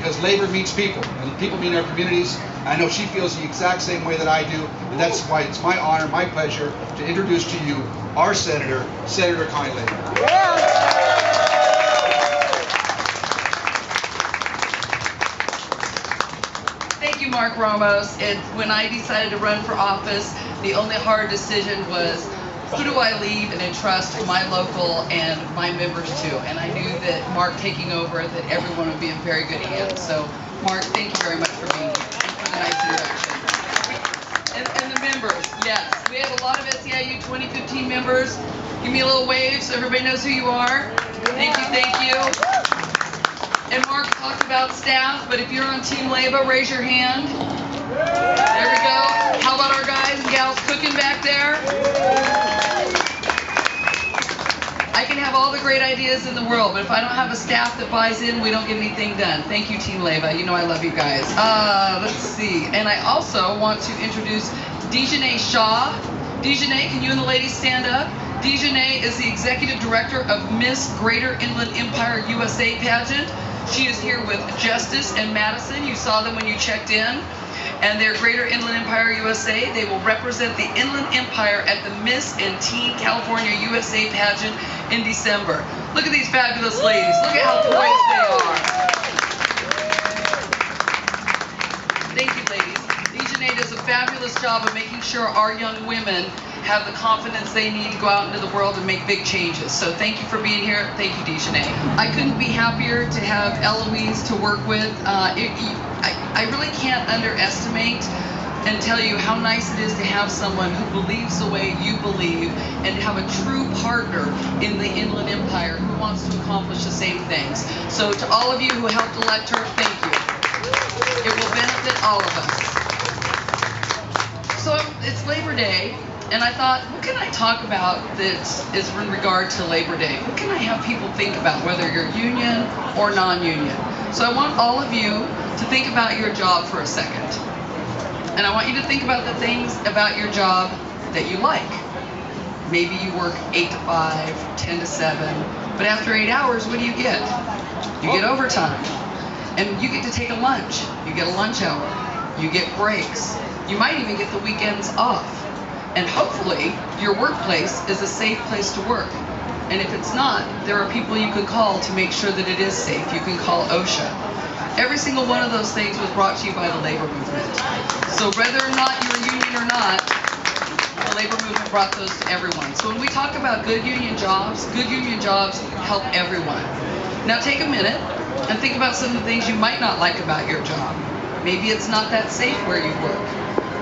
because labor meets people, and people meet our communities. I know she feels the exact same way that I do, and that's why it's my honor, my pleasure to introduce to you our Senator, Senator Connie Leyva. Thank you, Mark Ramos. When I decided to run for office, the only hard decision was, who do I leave and entrust my local and my members to? And I knew that Mark taking over, that everyone would be in very good hands. So, Mark, thank you very much for being here and for the nice introduction. And the members, yes. We have a lot of SEIU 2015 members. Give me a little wave so everybody knows who you are. Thank you, thank you. And Mark talked about staff, but if you're on Team Leyva, raise your hand. There we go. How about our guys and gals cooking back there? I can have all the great ideas in the world, but if I don't have a staff that buys in, we don't get anything done. Thank you, Team Leyva. You know I love you guys. Let's see. And I also want to introduce Dejanay Shaw. Dejanay, can you and the ladies stand up? Dejanay is the Executive Director of Miss Greater Inland Empire USA pageant. She is here with Justice and Madison. You saw them when you checked in. And they're Greater Inland Empire USA. They will represent the Inland Empire at the Miss and Teen California USA pageant in December. Look at these fabulous ladies. Look at how poised they are. Thank you, ladies. Dejanay does a fabulous job of making sure our young women have the confidence they need to go out into the world and make big changes. So thank you for being here. Thank you, Dejanay. I couldn't be happier to have Eloise to work with. I really can't underestimate and tell you how nice it is to have someone who believes the way you believe and to have a true partner in the Inland Empire who wants to accomplish the same things. So to all of you who helped elect her, thank you. It will benefit all of us. So it's Labor Day, and I thought, what can I talk about that is in regard to Labor Day? What can I have people think about, whether you're union or non-union? So I want all of you to think about your job for a second. And I want you to think about the things about your job that you like. Maybe you work 8 to 5, 10 to 7, but after 8 hours, what do you get? You get overtime. And you get to take a lunch. You get a lunch hour. You get breaks. You might even get the weekends off. And hopefully, your workplace is a safe place to work. And if it's not, there are people you can call to make sure that it is safe. You can call OSHA. Every single one of those things was brought to you by the labor movement. So whether or not you're a union or not, the labor movement brought those to everyone. So when we talk about good union jobs help everyone. Now take a minute and think about some of the things you might not like about your job. Maybe it's not that safe where you work.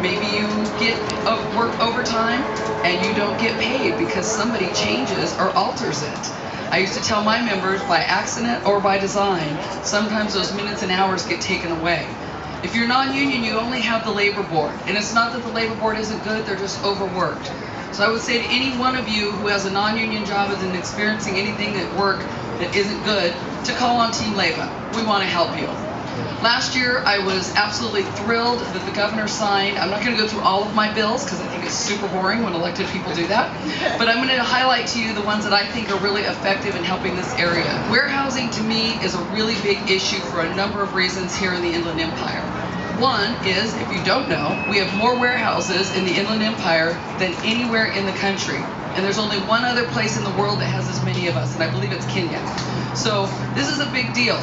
Maybe you get work overtime and you don't get paid because somebody changes or alters it. I used to tell my members, by accident or by design, sometimes those minutes and hours get taken away. If you're non-union, you only have the labor board. And it's not that the labor board isn't good, they're just overworked. So I would say to any one of you who has a non-union job and is experiencing anything at work that isn't good, to call on Team Leyva. We want to help you. Last year, I was absolutely thrilled that the governor signed. I'm not going to go through all of my bills because I think it's super boring when elected people do that. But I'm going to highlight to you the ones that I think are really effective in helping this area. Warehousing, to me, is a really big issue for a number of reasons here in the Inland Empire. One is, if you don't know, we have more warehouses in the Inland Empire than anywhere in the country. And there's only one other place in the world that has as many of us, and I believe it's Kenya. So this is a big deal.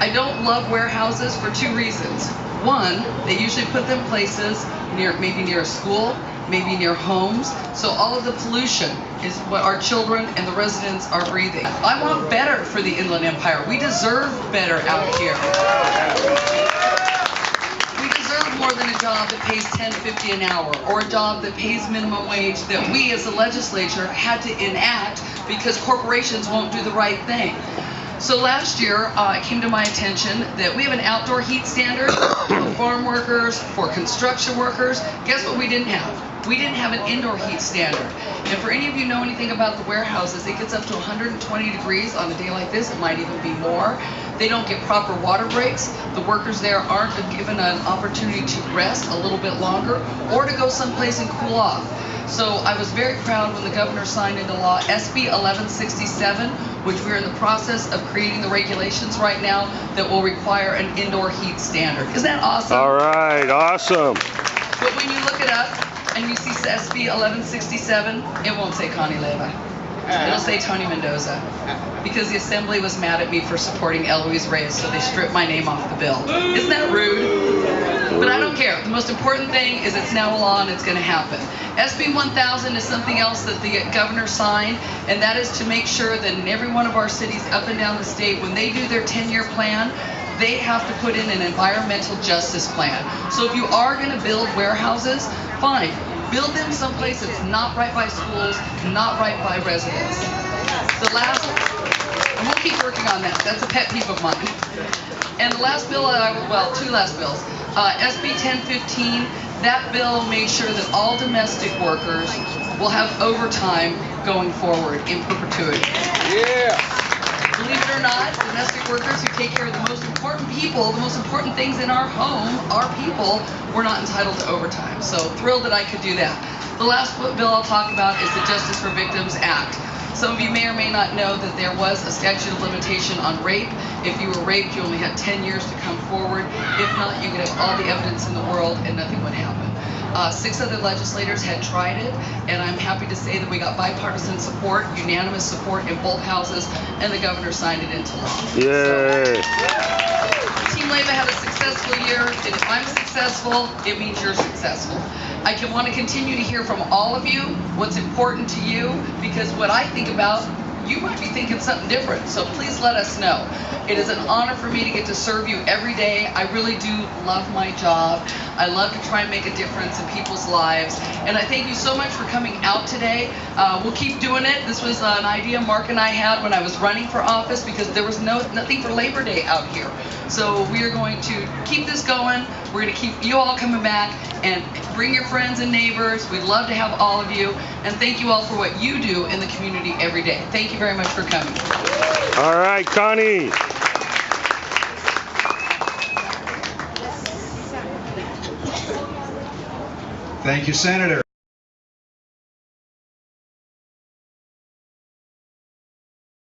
I don't love warehouses for 2 reasons. One, they usually put them places maybe near a school, maybe near homes. So all of the pollution is what our children and the residents are breathing. I want better for the Inland Empire. We deserve better out here. We deserve more than a job that pays $10.50 an hour or a job that pays minimum wage that we as the legislature had to enact because corporations won't do the right thing. So last year, it came to my attention that we have an outdoor heat standard for farm workers, for construction workers. Guess what we didn't have? We didn't have an indoor heat standard. And for any of you know anything about the warehouses, it gets up to 120 degrees on a day like this. It might even be more. They don't get proper water breaks. The workers there aren't given an opportunity to rest a little bit longer or to go someplace and cool off. So I was very proud when the governor signed into law SB 1167, which we're in the process of creating the regulations right now that will require an indoor heat standard. Isn't that awesome? All right, awesome. But when you look it up and you see SB 1167, it won't say Connie Leyva. It'll say Tony Mendoza, because the assembly was mad at me for supporting Eloise Reyes, so they stripped my name off the bill. Isn't that rude? But I don't care. The most important thing is it's now a law and it's going to happen. SB 1000 is something else that the governor signed, and that is to make sure that in every one of our cities up and down the state, when they do their 10-year plan, they have to put in an environmental justice plan. So if you are going to build warehouses, fine. Build them someplace that's not right by schools, not right by residents. And we'll keep working on that. That's a pet peeve of mine. And the last bill, two last bills. SB 1015, that bill made sure that all domestic workers will have overtime going forward in perpetuity. Yeah. Believe it or not, domestic workers who take care of the most important people, the most important things in our home, our people, were not entitled to overtime. So thrilled that I could do that. The last bill I'll talk about is the Justice for Victims Act. Some of you may or may not know that there was a statute of limitation on rape. If you were raped, you only had 10 years to come forward. If not, you could have all the evidence in the world and nothing would happen. 6 other legislators had tried it, and I'm happy to say that we got bipartisan support, unanimous support in both houses, and the governor signed it into law. Yay! Team Leyva had a successful year, and if I'm successful, it means you're successful. I want to continue to hear from all of you what's important to you, because what I think about, you might be thinking something different, so please let us know. It is an honor for me to get to serve you every day. I really do love my job. I love to try and make a difference in people's lives. And I thank you so much for coming out today. We'll keep doing it. This was an idea Mark and I had when I was running for office, because there was nothing for Labor Day out here. So we are going to keep this going. We're going to keep you all coming back, and bring your friends and neighbors. We'd love to have all of you. And thank you all for what you do in the community every day. Thank you very much for coming. All right, Connie. Thank you, Senator.